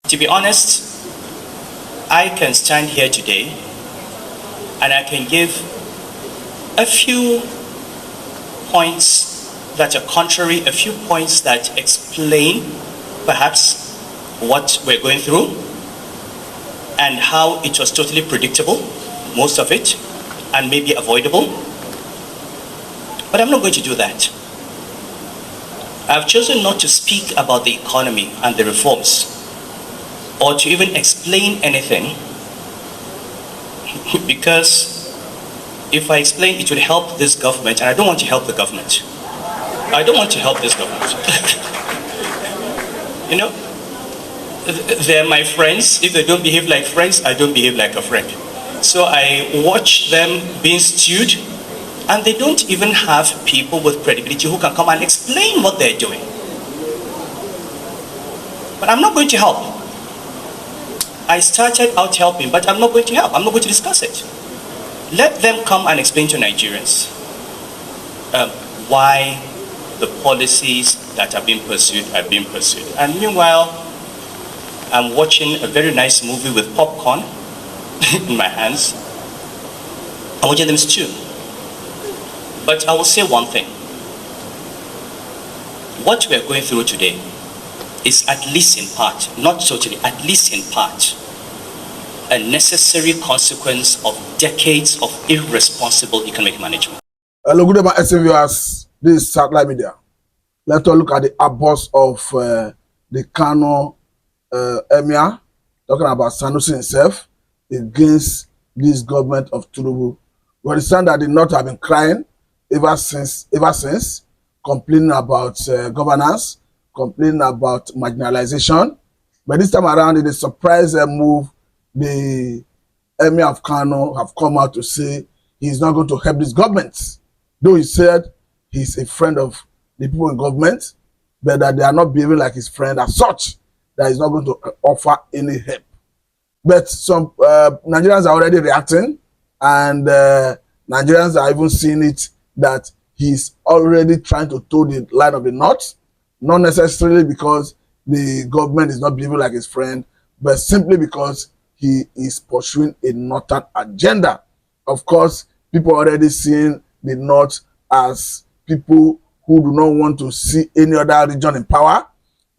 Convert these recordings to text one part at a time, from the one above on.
To be honest, I can stand here today and I can give a few points that are contrary, a few points that explain perhaps what we're going through and how it was totally predictable, most of it, and maybe avoidable. But I'm not going to do that. I've chosen not to speak about the economy and the reforms, or to even explain anything, because if I explain, it would help this government, and I don't want to help the government. I don't want to help this government. You know, they're my friends. If they don't behave like friends, I don't behave like a friend. So I watch them being stewed, and they don't even have people with credibility who can come and explain what they're doing. But I'm not going to help. I started out helping, but I'm not going to help. I'm not going to discuss it. Let them come and explain to Nigerians why the policies that are being pursued are being pursued. And meanwhile, I'm watching a very nice movie with popcorn in my hands. I'm watching them stew. But I will say one thing. What we are going through today is, at least in part, not totally, at least in part, a necessary consequence of decades of irresponsible economic management. Hello, good evening, SN viewers. This is Satellite Media. Let's look at the abuse of the Kano Emir, talking about Sanusi himself, against this government of Tinubu. We understand that the North have been crying ever since, complaining about governance, complaining about marginalization. But this time around, in a surprise move, the Emir of Kano have come out to say he's not going to help this government. Though he said he's a friend of the people in government, but that they are not behaving like his friend as such, that he's not going to offer any help. But some Nigerians are already reacting, and Nigerians are even seeing it that he's already trying to toe the line of the North, not necessarily because the government is not behaving like his friend, but simply because he is pursuing a Northern agenda. Of course, people are already seeing the North as people who do not want to see any other region in power,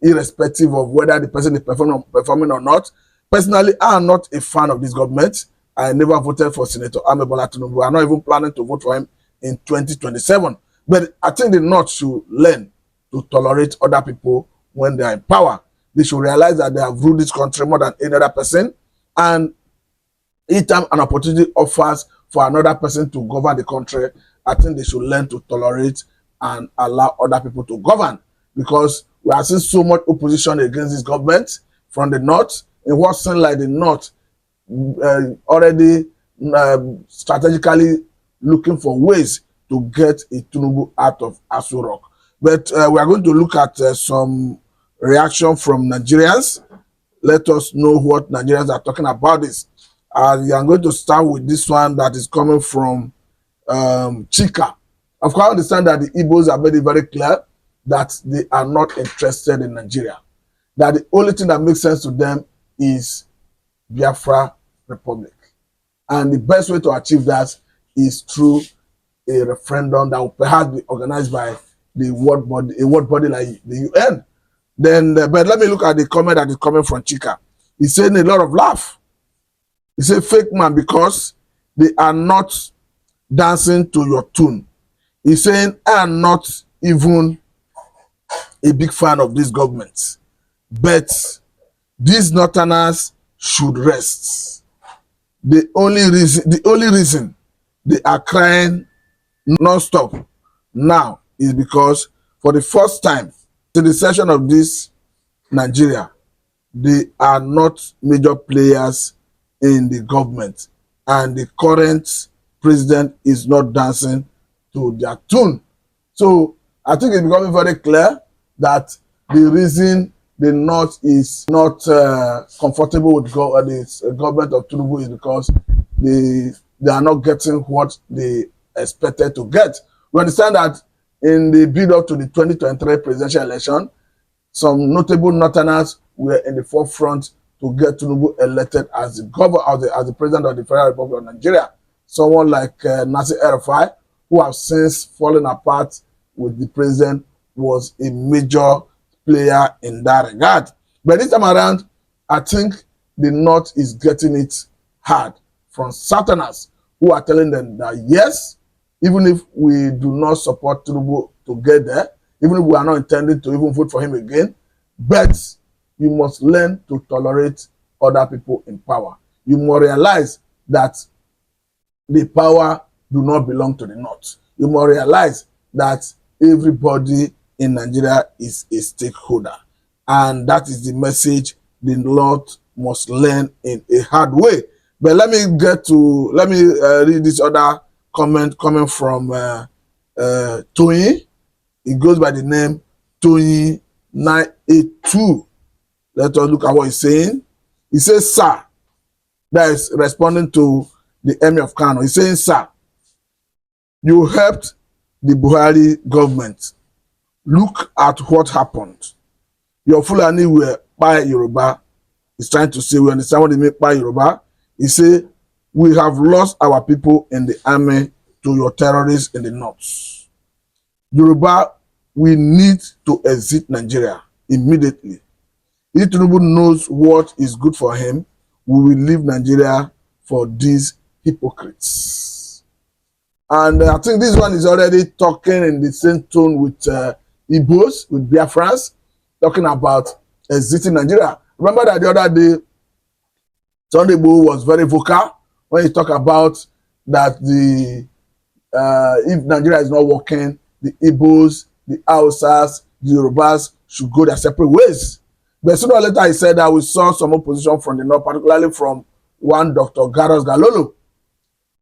irrespective of whether the person is performing or not. Personally, I am not a fan of this government. I never voted for Senator Emir Tinubu. I'm not even planning to vote for him in 2027. But I think the North should learn to tolerate other people when they are in power. They should realize that they have ruled this country more than any other person. And each time an opportunity offers for another person to govern the country, I think they should learn to tolerate and allow other people to govern. Because we are seeing so much opposition against this government from the North. It was seemed like the North already strategically looking for ways to get a Tinubu out of Aso Rock. But we are going to look at some reaction from Nigerians. Let us know what Nigerians are talking about this. I'm going to start with this one that is coming from Chika. Of course, I understand that the Igbos are very, very clear that they are not interested in Nigeria. That the only thing that makes sense to them is Biafra Republic. And the best way to achieve that is through a referendum that will perhaps be organized by the world body, a world body like the UN. Then, but let me look at the comment that is coming from Chika. He's saying a lot of laugh. He said, fake man, because they are not dancing to your tune. He's saying, I am not even a big fan of this government. But these Northerners should rest. The only reason they are crying non-stop now is because for the first time in the session of this Nigeria, they are not major players in the government, and the current president is not dancing to their tune. So I think it's becoming very clear that the reason the North is not comfortable with the government of Tinubu is because they are not getting what they expected to get. We understand that in the build-up to the 2023 presidential election, some notable Northerners were in the forefront to get Tinubu elected as the governor, as the president of the Federal Republic of Nigeria. Someone like Nasir El-Rufai, who have since fallen apart with the president, was a major player in that regard. But this time around, I think the North is getting it hard from Southerners who are telling them that yes, even if we do not support Tinubu to get there, even if we are not intending to even vote for him again, but you must learn to tolerate other people in power. You must realize that the power do not belong to the North. You must realize that everybody in Nigeria is a stakeholder. And that is the message the North must learn in a hard way. But let me read this other comment coming from Tony. It goes by the name Tony 982. Let us look at what he's saying. He says, sir, that is responding to the Emir of Kano. He's saying, sir, you helped the Buhari government. Look at what happened. Your Fulani were by Yoruba. He's trying to say, we understand what they mean by Yoruba. He said, we have lost our people in the army to your terrorists in the north. Yoruba, we need to exit Nigeria immediately. If Tinubu knows what is good for him, we will leave Nigeria for these hypocrites. And I think this one is already talking in the same tone with Igbos, with Biafrans, talking about exiting Nigeria. Remember that the other day, Sunday Igboho was very vocal when he talked about that if Nigeria is not working, the Igbos, the Hausas, the Yorubas should go their separate ways. But sooner or later, he said that we saw some opposition from the north, particularly from one Dr. Garos Galolo,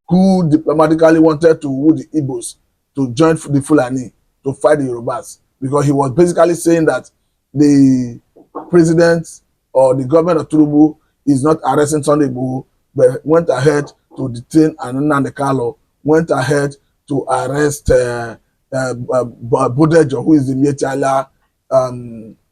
who diplomatically wanted to woo the Igbos to join the Fulani to fight the Yorubas, because he was basically saying that the president or the government of Tinubu is not arresting Sunday Igboho, but went ahead to detain Nnamdi Kanu, went ahead to arrest Bodejo, who is the Mietala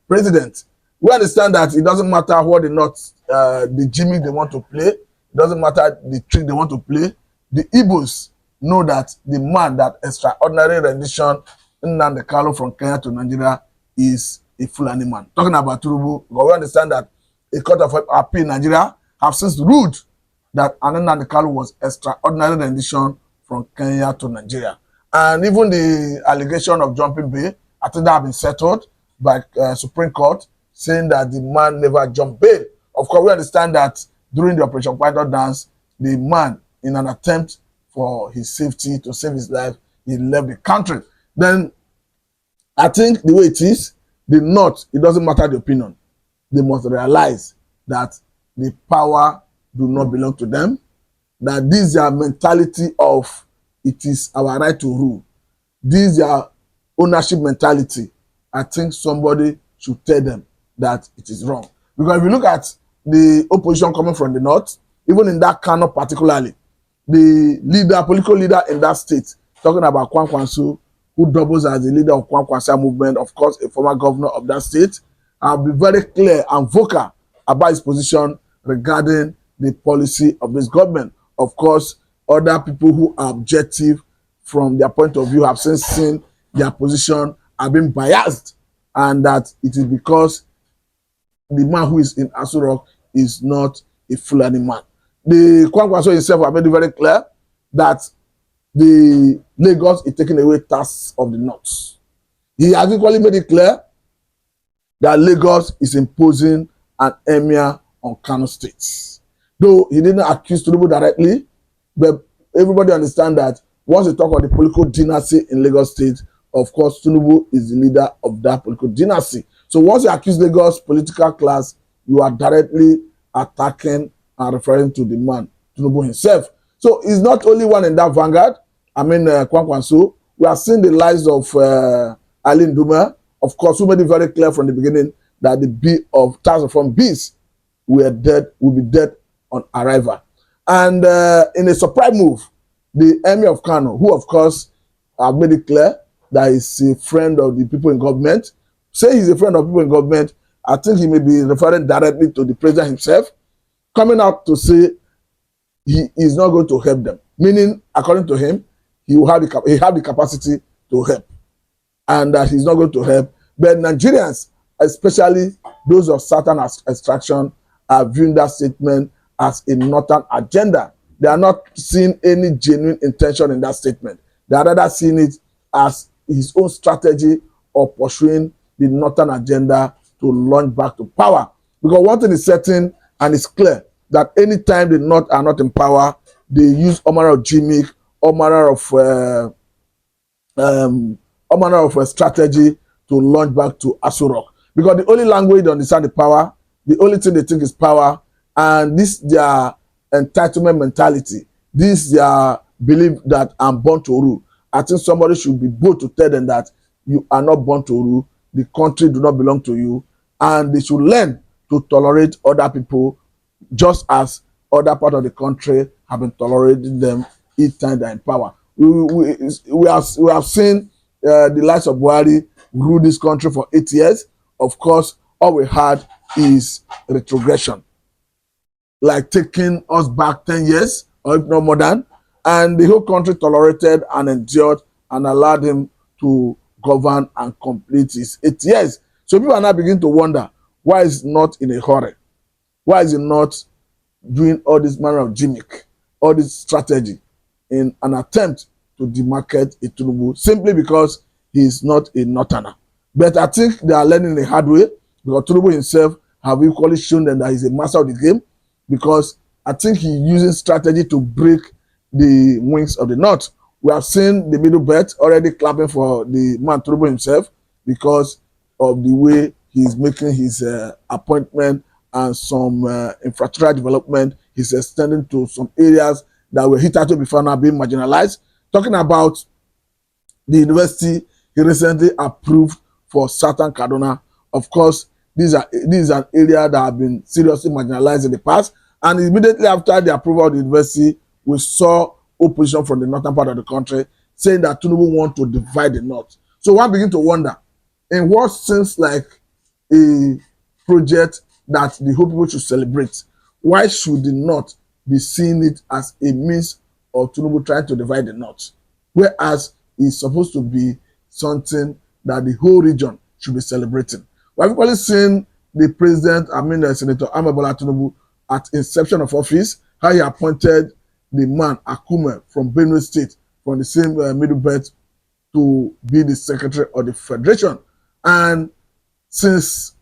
president. We understand that it doesn't matter what the gimmick they want to play, it doesn't matter the trick they want to play. The Igbos know that the man, that extraordinary rendition Nnamdi Kanu from Kenya to Nigeria, is a Fulani man. Talking about Tinubu, but we understand that a court of appeal in Nigeria have since ruled that Nnamdi Kanu was extraordinary rendition from Kenya to Nigeria. And even the allegation of jumping bail, I think that have been settled by Supreme Court, saying that the man never jumped bail. Of course, we understand that during the Operation Python dance, the man, in an attempt for his safety, to save his life, he left the country. Then, I think the way it is, the North, it doesn't matter the opinion. They must realize that the power do not belong to them, that this is their mentality of it is our right to rule. This is their ownership mentality. I think somebody should tell them that it is wrong. Because if you look at the opposition coming from the North, even in that Kano particularly, the political leader in that state, talking about Kwankwanso, who doubles as the leader of Kwankwanso movement, of course, a former governor of that state, have been very clear and vocal about his position regarding the policy of this government. Of course, other people who are objective from their point of view have since seen their position have been biased, and that it is because the man who is in Aso Rock is not a Fulani man. The Kwankwaso himself have made it very clear that the Lagos is taking away tasks of the North. He has equally made it clear that Lagos is imposing an emir on Kano State. Though he didn't accuse Tinubu directly, but everybody understands that once you talk about the political dynasty in Lagos State, of course, Tinubu is the leader of that political dynasty. So once you accuse Lagos political class, you are directly attacking and referring to the man, Tinubu himself. So he's not only one in that vanguard. I mean, Kwankwanso. We have seen the lives of Ali Ndume, of course, who made it very clear from the beginning that the bill of tax reform bills will be dead on arrival. And in a surprise move, the Emir of Kano, who of course have made it clear that he's a friend of the people in government, say he's a friend of people in government, I think he may be referring directly to the president himself, coming out to say he is not going to help them. Meaning, according to him, he have the capacity to help, and that he's not going to help. But Nigerians, especially those of Southern extraction, are viewing that statement as a northern agenda. They are not seeing any genuine intention in that statement. They are rather seeing it as his own strategy of pursuing the northern agenda to launch back to power. Because one thing is certain and it's clear that anytime the North are not in power, they use all manner of gimmick, all manner of strategy to launch back to Aso Rock. Because the only language they understand the power, the only thing they think is power, and this their entitlement mentality, this their belief that I'm born to rule. I think somebody should be bold to tell them that you are not born to rule, the country do not belong to you, and they should learn to tolerate other people just as other part of the country have been tolerating them each time they're in power. We have seen the likes of Buhari rule this country for 8 years. Of course, all we had is retrogression, like taking us back 10 years or if not more than, and the whole country tolerated and endured and allowed him to govern and complete his 8 years. So people are now beginning to wonder, why is he not in a hurry? Why is he not doing all this manner of gimmick, all this strategy in an attempt to demarcate a Tinubu simply because he is not a northerner? But I think they are learning the hard way, because Tinubu himself have equally shown them that he's a master of the game, because I think he's using strategy to break the wings of the North. We have seen the middle belt already clapping for the man Tinubu himself because of the way he's making his appointment and some infrastructural development. He's extending to some areas that were hitherto before now being marginalized. Talking about the university he recently approved for Southern Kaduna. Of course, this is an area that have been seriously marginalized in the past. And immediately after the approval of the university, we saw opposition from the northern part of the country saying that Tinubu want to divide the North. So one begin to wonder, in what seems like a project that the whole people should celebrate, why should the North be seeing it as a means of Tinubu trying to divide the North, whereas it's supposed to be something that the whole region should be celebrating? We have equally seen the president, Senator Ahmed Bola Tinubu, at inception of office, how he appointed the man Akume from Benue State, from the same middle belt, to be the secretary of the federation. And since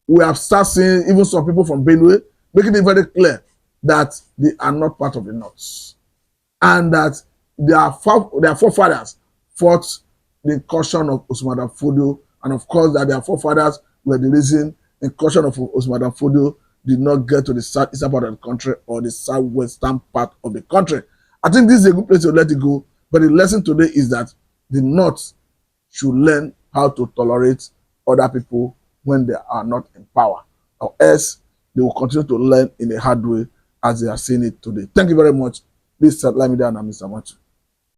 we have started seeing even some people from Benue making it very clear that they are not part of the North, and that their forefathers fought the incursion of Usman Dan Fodio, and of course that their forefathers were the reason the incursion of Usman Dan Fodio did not get to the southeastern part of the country or the southwestern part of the country. I think this is a good place to let it go, but the lesson today is that the North should learn how to tolerate other people when they are not in power, or else they will continue to learn in a hard way as they are seeing it today. Thank you very much. This is Satellite Media and I'm Mr. Machu.